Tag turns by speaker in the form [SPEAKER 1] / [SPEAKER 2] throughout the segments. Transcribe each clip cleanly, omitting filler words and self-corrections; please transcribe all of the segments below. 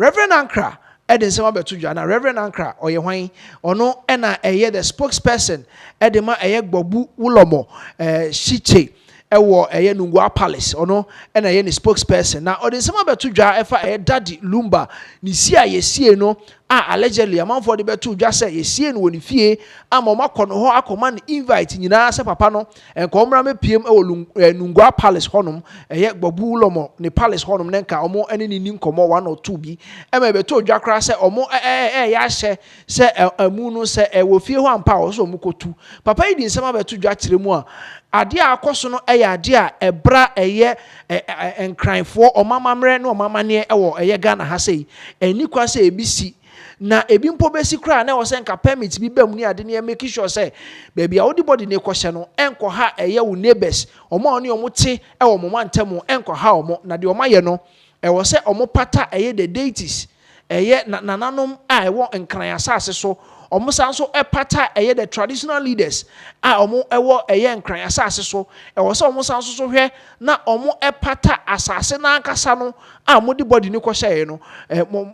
[SPEAKER 1] Reverend Ankra Eden Sama Betuja na Reverend Ankra oye hwan ono na eye the spokesperson edema eye Gbobu Ulomo Shiche ewo eye Nungwa Palace ono na eye ni spokesperson na Eden Sama Betuja efa eye Daddy Lumba ni sia yesie no allegedly amanfo de betuja say yesie no woni fie ama makono ho akoma ni invite nyina se papa no enkomra mepiem ewo Nungwa Palace honom eye Gbobu Ulomo ni Palace honom nenka omo ene ni nkomo 1 or 2 bi ema betuja kra se omo ya hye se amu no se ewo fie ho ampa wo so omukotu papa yi di Sama Betuja kiremu a ade akoso no ade a ebra eye enkranfo omamamre na omamane ewo eye Ghana ha sei eni kwa se ebisi na ebi mpo besi kra na wo se nka permit bi bam ni ade ne make sure say baby a wodi body ne kwhye no enko ha eye wo neighbors omo oni omo te ewo mo mantam enko ha omo na de omo ye no ewo se omo pata eye the deities eye nananom a ewo nkran asase so omo sanso epata eye the traditional leaders omo ewo eye nkran asase so ewo se omo sanso so hwe na omo epata asase na ankasa no modi body ni kwhye no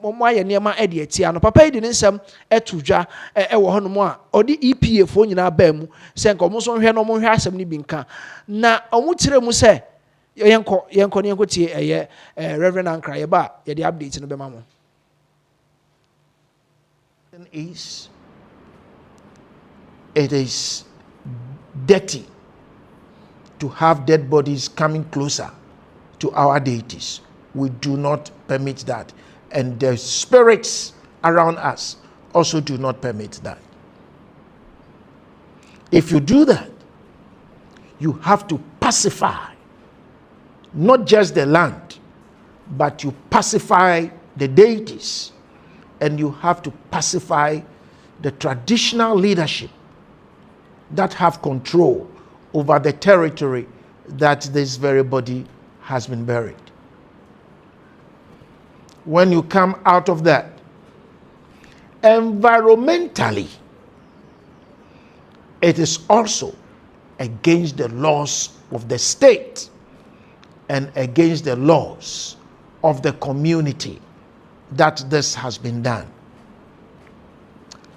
[SPEAKER 1] mo aye niema ede atia no papa yi ni nsem etudwa ewo hono mo a odi EPA fo nyina ba mu se nka omo so hwe no mo hwe asem ni bi nka na omo tire mu se yenko tie eye Reverend Ankra ye ba ye de update no be ma mo it is dirty to have dead bodies coming closer to our deities. We do not permit that. And the spirits around us also do not permit that. If you do that, you have to pacify not just the land, but you pacify the deities, and you have to pacify the traditional leadership that have control over the territory that this very body has been buried. When you come out of that, environmentally, it is also against the laws of the state and against the laws of the community that this has been done.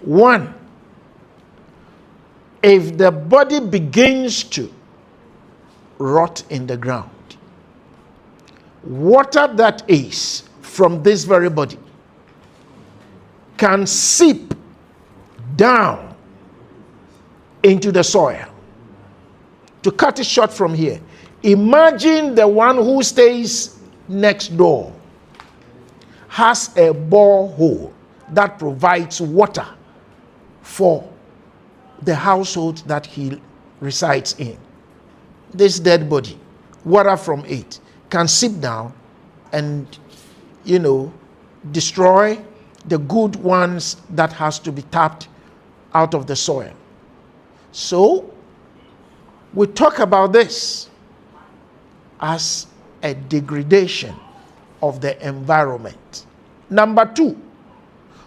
[SPEAKER 1] One, if the body begins to rot in the ground, water that is from this very body can seep down into the soil. To cut it short from here, imagine the one who stays next door has a borehole that provides water for the household that he resides in. This dead body, water from it can seep down and, destroy the good ones that has to be tapped out of the soil. So, we talk about this as a degradation of the environment. Number two,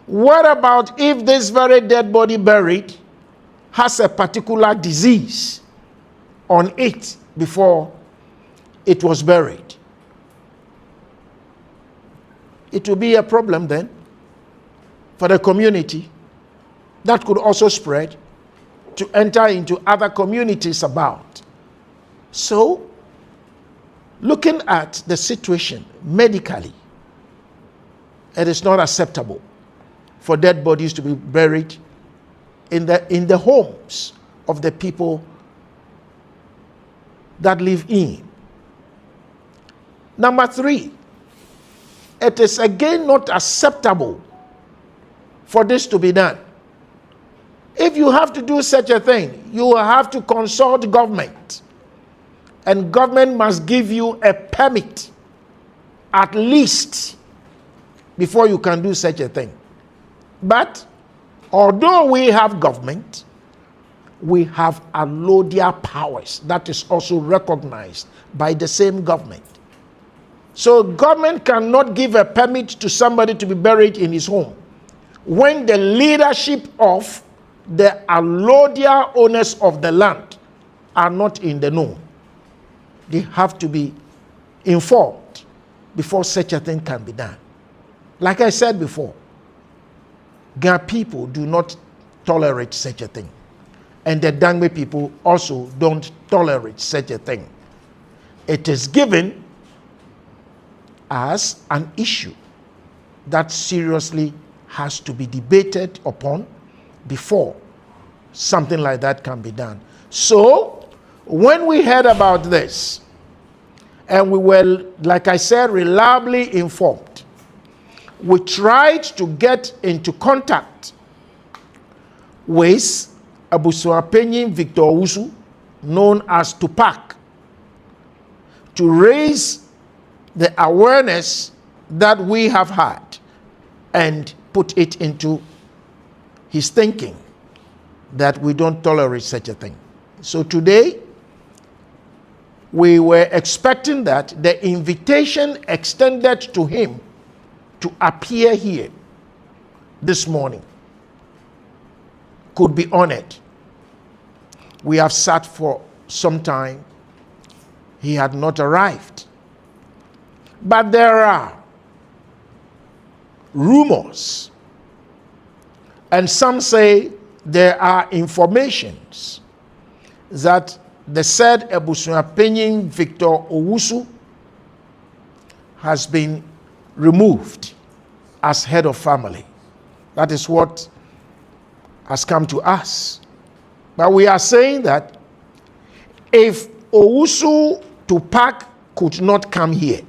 [SPEAKER 1] what about if this very dead body buried has a particular disease on it before it was buried? It will be a problem then for the community that could also spread to enter into other communities about. So, looking at the situation medically, it is not acceptable for dead bodies to be buried in the homes of the people that live in. Number three, it is again not acceptable for this to be done. If you have to do such a thing, you will have to consult government, and government must give you a permit at least before you can do such a thing. But although we have government, we have allodial powers that is also recognized by the same government. So government cannot give a permit to somebody to be buried in his home when the leadership of the allodial owners of the land are not in the know. They have to be informed before such a thing can be done.
[SPEAKER 2] Like I said before, Ghana people do not tolerate such a thing. And the Dangme people also don't tolerate such a thing. It is given as an issue that seriously has to be debated upon before something like that can be done. So, when we heard about this, and we were, like I said, reliably informed, we tried to get into contact with Abusuapenyin Victor Owusu, known as Tupac, to raise the awareness that we have had and put it into his thinking that we don't tolerate such a thing. So today, we were expecting that the invitation extended to him to appear here this morning could be honored. We have sat for some time. He had not arrived. But there are rumors, and some say there are informations that the said Abusuapenyin Victor Owusu has been removed as head of family. That is what has come to us. But we are saying that if Owusu Tupac could not come here,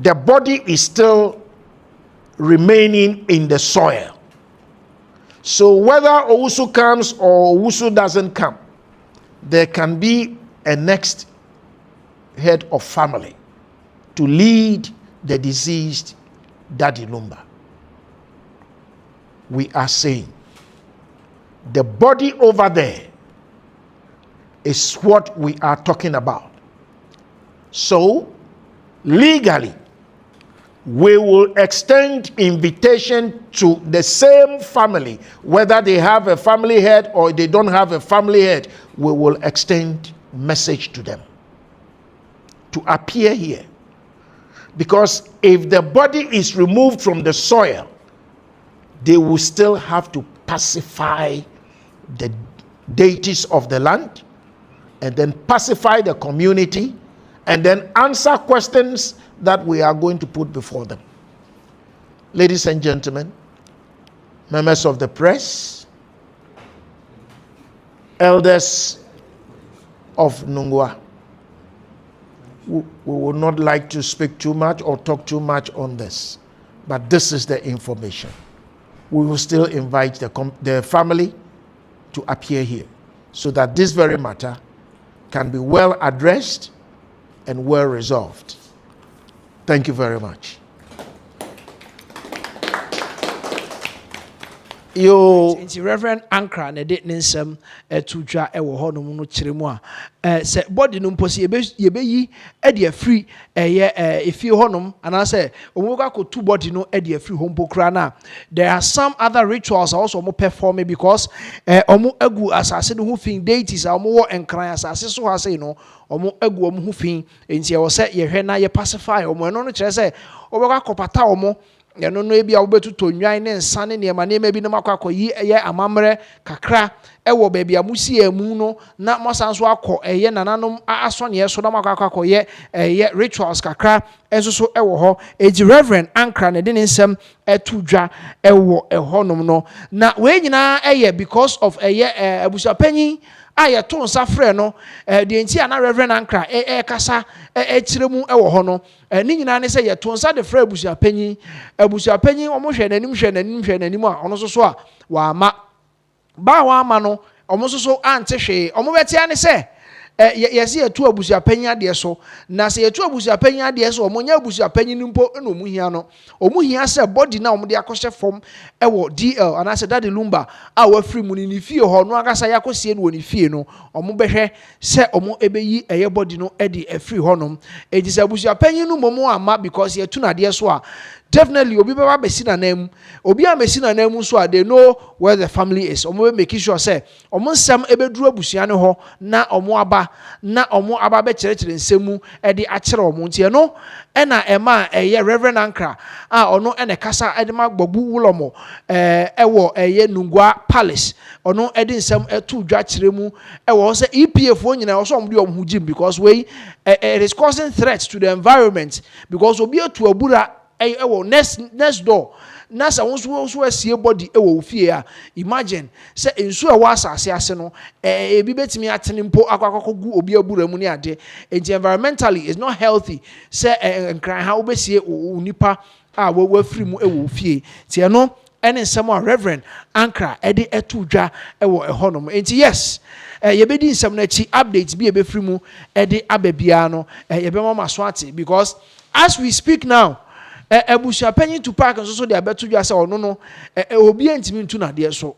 [SPEAKER 2] the body is still remaining in the soil. So whether Owusu comes or Owusu doesn't come, there can be a next head of family to lead the deceased Daddy Lumba. We are saying the body over there is what we are talking about. So legally, we will extend invitation to the same family, whether they have a family head or they don't have a family head. We will extend message to them to appear here. Because if the body is removed from the soil, they will still have to pacify the deities of the land, and then pacify the community, and then answer questions that we are going to put before them. Ladies and gentlemen, members of the press, elders of Nungwa, we would not like to speak too much or talk too much on this, but this is the information. We will still invite the family to appear here so that this very matter can be well addressed and well resolved. Thank you very much.
[SPEAKER 1] Reverend Ankra ne de nsem etudwa ewo ho no no kiremu a se body no mposi yebeyi e de afri eye efie honom ana se omuka ko two body no e de afri hompokra na. There are some other rituals also mo perform because omu agu asase no ho fin deities a omo wo enkran asase so ha say no omo agu omo ho fin enti e wo se ye hwe na ye pacify omo eno no kire se obeka kopata omo yano no ebi a wobetu tonwan ne nsane ne ema bi na makwakoyi eye amamre kakra ewo baabi amusi emu no na mosanso akọ eye nananom asone yeso na makwakoye eye rituals kakra enso ewo ho eji Reverend Ankra ne de nsem etudwa ewo ehonom no na we nyina eye because of eye abusuapanyin aye to nsa frɛ no de nti ana Reverend Ankra kasa ekiremu ewo ho no ni nyina ne sɛ ye to nsa de frɛ abusuapanyin omo hwɛ nanim a ono so a wa ama ba wa ama no omo so ante hwe omo betia ne sɛ yesi etu abusuapanyin ade so na se etu abusuapanyin ade so omo nya abusuapanyin nimpo na omu hia no omu hia se body na omo de akɔhye fom ewo DL ana se Daddy Lumba a wa free mu ni fie ho no akasa yakosie no ni fie no omo behwe se omo ebeyi eye body no e de afiri ho no eji se abusuapanyin no momo ama because ye tu na ade so a definitely obi baba besi na nam obi a besi na nam so they know where the family is omo make sure say omo nsam ebeduru abusua ne ho na omo aba be kire nsemu e de akere omo ntie no e na ema eye Reverend Ankra a ono e ne kasa e de magbobu wulomo ewo eye Nungua Palace ono e de nsam etu dwa kire mu e wo say EPF wo nyina wo so omo de omo hujim because we it is causing threats to the environment because obi etu abura ewo next door na sa wonso asie body ewo fie a imagine say ensu e wa asase ase no ebi betimi atene mpo akwakogu obi abura mu ne ade environmentally is not healthy say nkran ha obesie unipa a wa free mu ewo fie tie no ene nsem a Reverend Ankra ede etu dwa ewo ehonom enti yes yebedi nsem na chi updates bi ebe free mu ede ababia no yebe mama so ate because as we speak now Ebusha penny to park and so they are better to say, oh no, obi entimi ntu na de so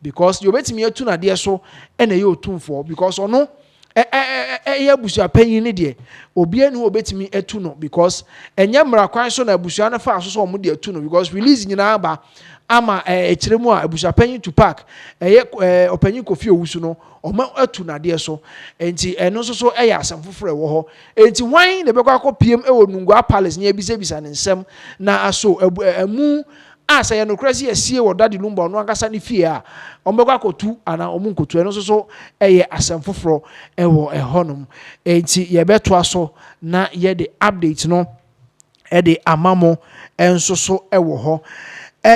[SPEAKER 1] because you betimi etu na de so and you tune for because or no ebusha penny ni de obi enu obetimi etu no because enye mra kwan so na ebusha na fa so omo de etu no because release nyina aba ama ekiremu a ebusha penny to park opanyi kofi owusu no omo etu na de so enti eno so eya asam foforo wo ho enti wan ne bekwa akopiem ewo Nungua Palace nya bisa ne nsem na aso emu asa ye no krasi asie wo dadi Lumba no akasa ne fie a ombekwa akotu ana omu nkotu eno so eye asam foforo ewo ehonom enti ye beto aso na ye de update no e de amamo enso so ewo ho